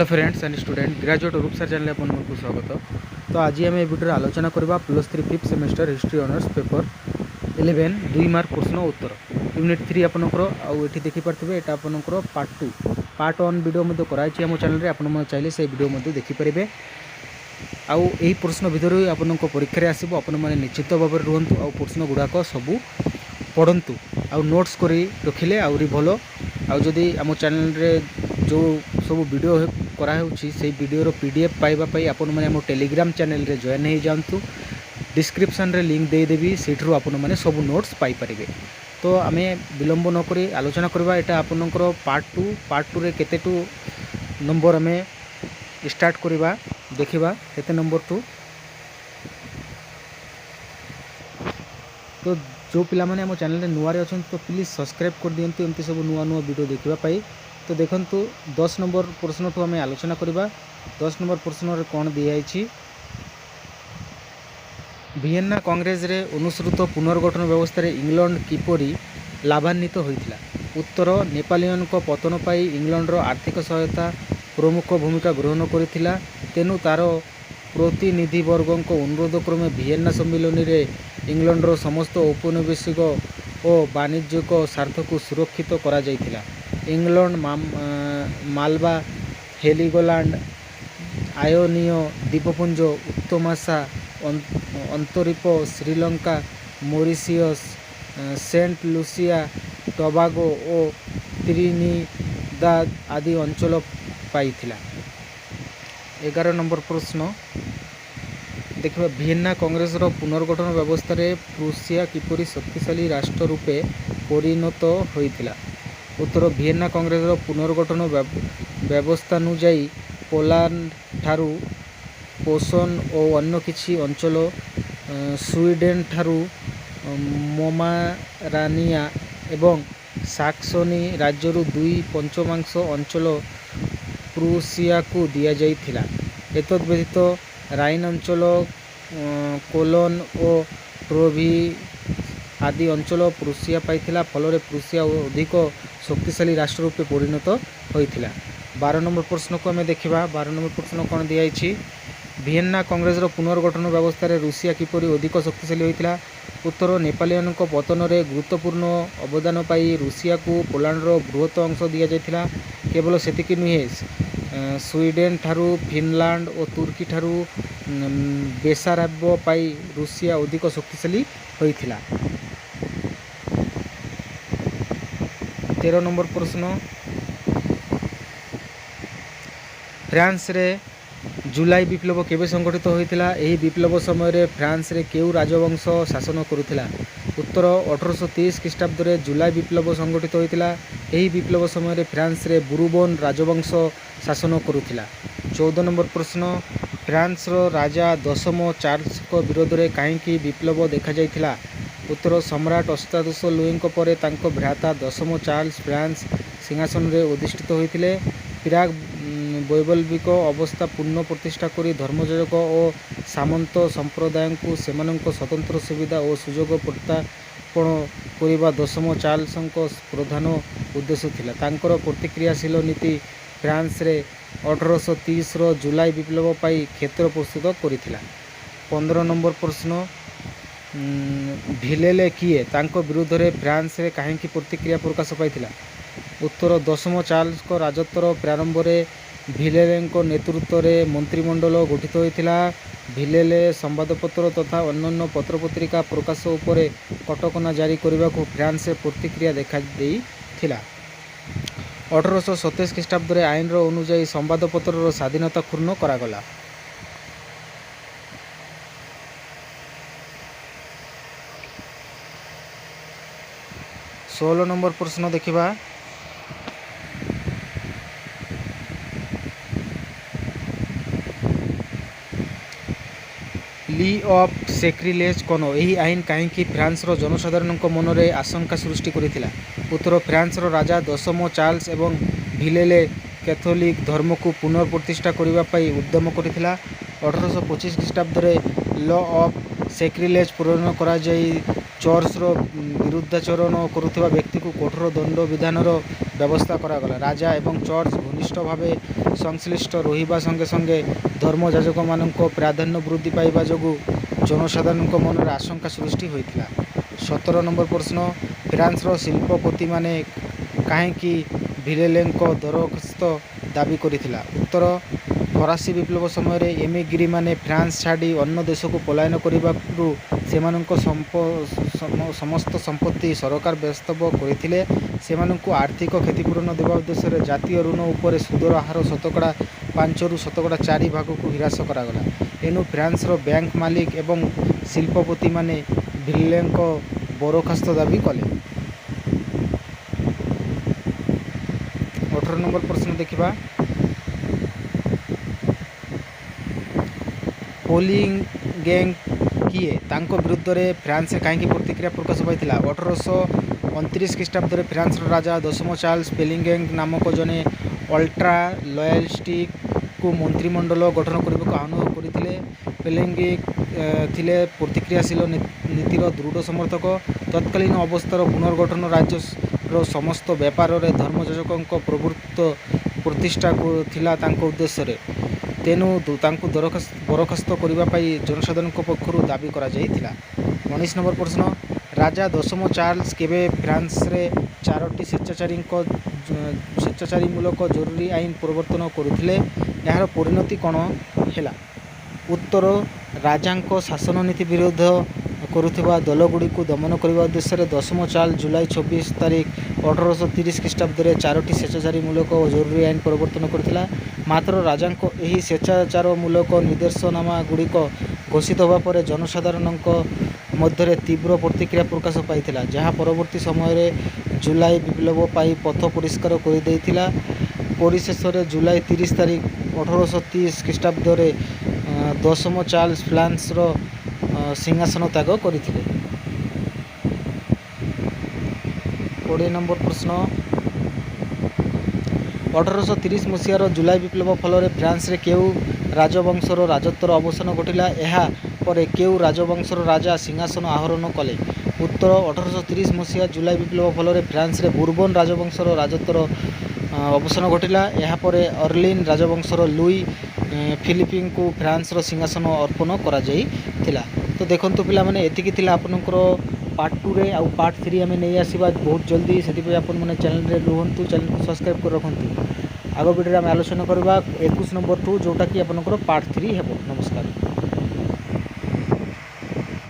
Hello friends and student graduate रूपसार channel आपको स्वागत। तो आज आम भिडियो आलोचना करवा +3 5th semester history honours paper 11 2 mark प्रश्न उत्तर यूनिट 3 आपंकर आउे देखिपारे यहाँ आपंकर पार्ट 1 वीडियो कराई आम चैनल आप चाहिए से वीडियो देखिपारे। आउ यही प्रश्न भितर आपण परीक्षा आसो आपण मैंने निश्चित भाव में रुहतु आ प्रश्न गुड़ाक सबू पढ़तु आउ नोट्स कर रखिले आहरी भल। आदि आम चैनल रे जो सब वीडियो कराऊँगी से वीडियोर PDF पाइबापी आपण मैंने आम टेलीग्राम चैनल रे जॉइन हो जातु। डिस्क्रिप्शन रे लिंक देदेवी से आपण मैंने सब नोट्स पाइपर। तो आम विलंब नक आलोचना करवा यहाँ आपणकर पार्ट 2 रे केतेटू नंबर आम स्टार्ट करवा देखा केते नंबर 2। तो जो पिला माने आम चैनल नुआरे अच्छा तो प्लीज़ सब्सक्राइब कर दिंतु एमती सब नुआ नुआ वीडियो देखापी। तो देखु 10 नंबर प्रश्न ठू आम आलोचना करवा। 10 नंबर प्रश्न कौन दिखाई वियेना कांग्रेस रे अनुसृत पुनर्गठन व्यवस्था इंग्लैंड किपरि लाभान्वित होता। उत्तर नेपोलियन को पतन पाई इंग्लैंडर आर्थिक सहायता प्रमुख भूमिका ग्रहण करथिला। तेणु तार प्रतिनिधि वर्ग अनुरोध क्रमे वियेना सम्मिलन में इंग्लैंडर समस्त औपनिवेशिक और वाणिज्यिक स्वार्थ को सुरक्षित करा जायथिला। इंग्लैंड मालवा हेलिगोलैंड आयोनीय द्वीपपुंज उत्तमाशा अंतरीप Sri Lanka Mauritius Saint Lucia Tobago और त्रिनिदाद आदि अंचल पाइथिला। 11 नंबर प्रश्न देखा वियेना कांग्रेस पुनर्गठन व्यवस्था रे प्रुसिया किपरि शक्तिशाली राष्ट्र रूपे परिणत होइथिला। उत्तर वियेना कांग्रेस पुनर्गठन व्यवस्था अनुजाई पोलैंड ठारू पोषण और अन्य किछि अंचल स्वीडेन ठारू मोमारानिया एवं साक्सनी राज्यरू 2/5 अंचल प्रुसिया को दिया जाइथिला। एतद व्यतीत राइन अंचल कोलोन और ट्रोवी आदि अंचल प्रुसिया पाइथिला। फल प्रुसिया अधिक शक्तिशाली राष्ट्र रूपे परिणत होइथिला। 12 नंबर प्रश्न को आम देखा। 12 नंबर प्रश्न कौन दिखाई वियेना कांग्रेस पुनर्गठन व्यवस्था रे रूसिया किपरि अधिक शक्तिशाली होइथिला। उत्तर नेपोलियन को पतन रे गुरुत्वपूर्ण अवदान पाई रूसिया को पोलैंड रो बृहत अंश दिया जाइथिला। केवल सेतिकी नुहे स्वीडेन ठारू फिनलैंड और तुर्की ठारू बेसाराब्य पाई रूसिया अधिक शक्तिशाली होइथिला। 13 नंबर प्रश्न फ्रांस रे जुलाई विप्लव केबे संगठित होइथिला। एही विप्लव समय रे फ्रांस रे केउ राजवंश शासन करुथिला। उत्तर 1830 ख्रीष्टाब्द रे जुलाई विप्लव संगठित होइथिला। एही विप्लव समय रे फ्रांस रे बुरुबोन राजवंश शासन करुथिला। 14 नंबर प्रश्न फ्रांस रो राजा 10म चार्ल्स को विरोध रे काहेकि विप्लव देखा जाइथिला। उत्तर सम्राट अष्टादश लुई परे तांको भ्राता 10म चार्ल्स फ्रांस सिंहासन रे अधिष्ठित होइथिले। प्राग वैबल्विक अवस्था पुनः प्रतिष्ठा करी धर्मजाजक और सामंत संप्रदाय को सेमानंको स्वतंत्र सुविधा और सुजोग प्रत्यापन करने 10म चार्ल्स प्रधान उद्देश्य थिला। तांकर प्रतिक्रियाशील नीति फ्रांस रे 1830 रो जुलाई विप्लव पाई क्षेत्र प्रस्तुत करिथिला। 15 नंबर प्रश्न भिलेले किए तांको विरुद्ध रे फ्रांस रे काहेकि प्रतिक्रिया प्रकाश पाइथिला। उत्तर 10म चार्ल्स को राजत्वर प्रारंभ रे भिलेले नेतृत्व रे मंत्रिमंडल गठित होइथिला। भिलेले संवादपत्र तथा अन्य पत्रपत्रिका प्रकाश उपरे कटकना जारी करने को फ्रांस रे प्रतिक्रिया देखा देइथिला। 1827 ख्रीष्टाब्द रे आईन रो अनुसार संवादपत्र रो स्वाधीनता क्षुण्ण करागला। सोलह नंबर प्रश्न देखिबा ली ऑफ सेक्रिलेज कौन यही आईन कहीं फ्रांस रो जनसाधारण मन में आशंका सृष्टि करथिला। उत्तर फ्रांस रो राजा 10म चार्ल्स एवं भिलेले कैथोलिक धर्म को पुनर्प्रतिष्ठा करने पाई उद्यम करथिला। 1825 ख्रीष्टाब्द रे लॉ ऑफ सेक्रिलेज प्रणयन करा जाई चर्चर विरुद्धाचरण करुवा व्यक्ति को कठोर दंड विधान व्यवस्था करागला। राजा एवं चर्च घनिष्ठ भाव ସଂଶ୍ଳିଷ୍ଟ ରହିବା ସଙ୍ଗେ ସଙ୍ଗେ ଧର୍ମଯାଜକମାନଙ୍କ ପ୍ରାଧାନ୍ୟ ବୃଦ୍ଧି ପାଇବା ଯୋଗୁଁ ଜନସାଧାରଣଙ୍କ ମନରେ ଆଶଙ୍କା ସୃଷ୍ଟି ହୋଇଥିଲା। 17 ନମ୍ବର ପ୍ରଶ୍ନ, ଫ୍ରାନ୍ସର ଶିଳ୍ପପତିମାନେ କାହିଁକି ଭିଲେଲେଙ୍କ ଦରଖାସ୍ତ ଦାବି କରିଥିଲା? ଉତ୍ତର, ଫରାସୀ ବିପ୍ଳବ ସମୟରେ ଏମିଗ୍ରୀମାନେ ଫ୍ରାନ୍ସ ଛାଡ଼ି ଅନ୍ୟ ଦେଶକୁ ପଳାୟନ କରିବାରୁ ସେମାନଙ୍କ ସମସ୍ତ ସମ୍ପତ୍ତି ସରକାର ବାସ୍ତବ କରିଥିଲେ। ସେମାନଙ୍କୁ ଆର୍ଥିକ କ୍ଷତିପୂରଣ ଦେବା ଉଦ୍ଦେଶ୍ୟରେ ଜାତୀୟ ଋଣ ଉପରେ ସୁଧର ହାର ଶତକଡ଼ା 5ରୁ ଶତକଡ଼ା 4 ଭାଗକୁ ହ୍ରାସ କରାଗଲା। ଏଣୁ ଫ୍ରାନ୍ସର ବ୍ୟାଙ୍କ ମାଲିକ ଏବଂ ଶିଳ୍ପପତିମାନେ ଭିଲେଲେଙ୍କ ବରଖାସ୍ତ ଦାବି କଲେ। 18 ନମ୍ବର ପ୍ରଶ୍ନ ଦେଖିବା। ବୋଲିଙ୍ଗେନ୍ କିଏ? ତାଙ୍କ ବିରୁଦ୍ଧରେ ଫ୍ରାନ୍ସରେ କାହିଁକି ପ୍ରତିକ୍ରିୟା ପ୍ରକାଶ ପାଇଥିଲା? 1829 ଖ୍ରୀଷ୍ଟାବ୍ଦରେ ଫ୍ରାନ୍ସର ରାଜା ଦଶମ ଚାର୍ଲ୍ସ ବୋଲିଙ୍ଗେନ୍ ନାମକ ଜଣେ ଅଲ୍ଟ୍ରା ଲୟାଲିଷ୍ଟଙ୍କୁ ମନ୍ତ୍ରିମଣ୍ଡଳ ଗଠନ କରିବାକୁ ଆହ୍ୱାନ କରିଥିଲେ। ବୋଲିଙ୍ଗେନ୍ ଥିଲେ ପ୍ରତିକ୍ରିୟାଶୀଳ ନୀତିର ଦୃଢ଼ ସମର୍ଥକ। ତତ୍କାଳୀନ ଅବସ୍ଥାର ପୁନର୍ଗଠନ ରାଜ୍ୟର ସମସ୍ତ ବ୍ୟାପାରରେ ଧର୍ମଯାଜକଙ୍କ ପ୍ରଭୁତ୍ୱ ପ୍ରତିଷ୍ଠା ଥିଲା ତାଙ୍କ ଉଦ୍ଦେଶ୍ୟରେ। ତେଣୁ ତାଙ୍କୁ ବରଖାସ୍ତ କରିବା ପାଇଁ ଜନସାଧାରଣଙ୍କ ପକ୍ଷରୁ ଦାବି କରାଯାଇଥିଲା। 19 ନମ୍ବର ପ୍ରଶ୍ନ, ରାଜା ଦଶମ ଚାର୍ଲ୍ସ କେବେ ଫ୍ରାନ୍ସରେ 4ଟି ସ୍ୱେଚ୍ଛାଚାରୀମୂଳକ ଜରୁରୀ ଆଇନ ପ୍ରବର୍ତ୍ତନ କରିଥିଲେ? ଏହାର ପରିଣତି କ'ଣ ହେଲା? ଉତ୍ତର, ରାଜାଙ୍କ ଶାସନ ନୀତି ବିରୋଧ କରୁଥିବା ଦଳଗୁଡ଼ିକୁ ଦମନ କରିବା ଉଦ୍ଦେଶ୍ୟରେ ଦଶମ ଚାର୍ଲ୍ସ ଜୁଲାଇ 24 ତାରିଖ 1830 ଖ୍ରୀଷ୍ଟାବ୍ଦରେ 4ଟି ସ୍ୱେଚ୍ଛାଚାରୀମୂଳକ ଜରୁରୀ ଆଇନ ପ୍ରବର୍ତ୍ତନ କରିଥିଲା। ମାତ୍ର ରାଜାଙ୍କ ଏହି ସ୍ୱେଚ୍ଛାଚାରମୂଳକ ନିର୍ଦ୍ଦେଶନାମାଗୁଡ଼ିକ ଘୋଷିତ ହେବା ପରେ ଜନସାଧାରଣଙ୍କ ମଧ୍ୟରେ ତୀବ୍ର ପ୍ରତିକ୍ରିୟା ପ୍ରକାଶ ପାଇଥିଲା, ଯାହା ପରବର୍ତ୍ତୀ ସମୟରେ ଜୁଲାଇ ବିପ୍ଳବ ପାଇଁ ପଥ ପରିଷ୍କାର କରିଦେଇଥିଲା। ପରିଶେଷରେ ଜୁଲାଇ 30 ତାରିଖ 1830 ଖ୍ରୀଷ୍ଟାବ୍ଦରେ ଦଶମ ଚାର୍ଲ୍ସ ଫ୍ରାନ୍ସର ସିଂହାସନ ତ୍ୟାଗ କରିଥିଲେ। 20 ନମ୍ବର ପ୍ରଶ୍ନ, 1830 ମସିହାର ଜୁଲାଇ ବିପ୍ଳବ ଫଳରେ ଫ୍ରାନ୍ସରେ କେଉଁ ରାଜବଂଶର ରାଜତ୍ୱର ଅବସାନ ଘଟିଲା? ଏହା ପରେ କେଉଁ ରାଜବଂଶର ରାଜା ସିଂହାସନ ଆରୋହଣ କଲେ? ଉତ୍ତର, 1830 ମସିହା ଜୁଲାଇ ବିପ୍ଳବ ଫଳରେ ଫ୍ରାନ୍ସରେ ବୁର୍ବନ ରାଜବଂଶର ରାଜତ୍ୱର ଅବସାନ ଘଟିଲା। ଏହାପରେ ଅର୍ଲିନ୍ ରାଜବଂଶର ଲୁଇ ଫିଲିପଙ୍କୁ ଫ୍ରାନ୍ସର ସିଂହାସନ ଅର୍ପଣ କରାଯାଇଥିଲା। ତ ଦେଖନ୍ତୁ ପିଲାମାନେ, ଏତିକି ଥିଲା ଆପଣଙ୍କର ପାର୍ଟ 2ରେ। ଆଉ ପାର୍ଟ 3 ଆମେ ନେଇ ଆସିବା ବହୁତ ଜଲ୍ଦି। ସେଥିପାଇଁ ଆପଣମାନେ ଚ୍ୟାନେଲରେ ରୁହନ୍ତୁ, ଚ୍ୟାନେଲକୁ ସବସ୍କ୍ରାଇବ୍ କରି ରଖନ୍ତୁ। ଆଗ ଭିଡ଼ିଓରେ ଆମେ ଆଲୋଚନା କରିବା 21 ନମ୍ବର 2, ଯେଉଁଟାକି ଆପଣଙ୍କର ପାର୍ଟ 3 ହେବ। ନମସ୍କାର।